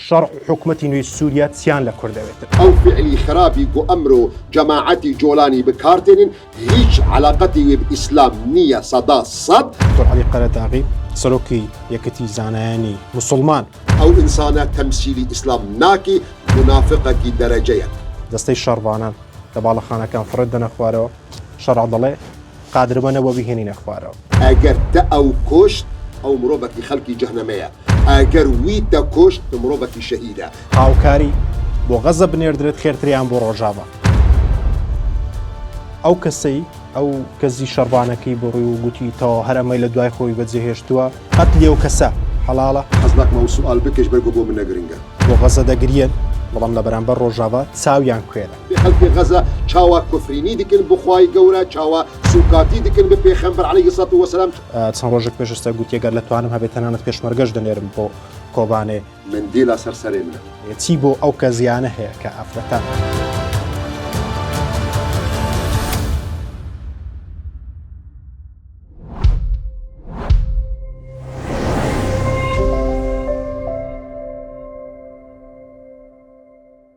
شرع حكومة سوريا تسيان لكردويت أو فعلي خرابي قو أمرو جماعتي جولاني بكارتين هيج علاقتي بإسلام نية صدا صد دكتور علي قرداغي سلوكي يكتي زاناني مسلمان أو إنسانة تمثيلي إسلام ناكي منافقة درجيا دستي الشربانان دبالخانة كان فردنا خوارو شرع ضلي قادر بنا وبيهنين خوارو أجر أو كشت أو مروبك خلقي جهنمية أجر ويتا كشت مروبك شهيدة هاوكاري بۆ غەزە بنێردرێت خێرتریان بۆ ڕۆژاوە ئەو کەسەی ئەو کەزی شەڕبانەکەی بڕووی و گوتی تەوە هەرەمەی لە دوای خۆی بەجێهێشتووە قەت لێو کەسە حەڵاڵە حەزناک مەوسوعال بکەش بەرگۆ بۆ من نەگرنگە بۆ غەزە دەگرین بەڵام لە بەرامبەر ڕۆژاوە چاویان کوێرە خەڵکی غەزە چاوە کوفرینی دکن بخوای گەورە چاوە سوکاتی دکن بە پێغەمبەر عەلەیهی سەڵاتو وەسەلام چەند ڕۆژێک پێشستا گوتی ئەگەر لەتوانم هەبێت تەنانەت پێشمەرگەش دەنێرم بۆ کۆبانێ من دیلا سەرسەرێ منە چی بۆ ئەو کە زیانە هەیە کە ئافرەتان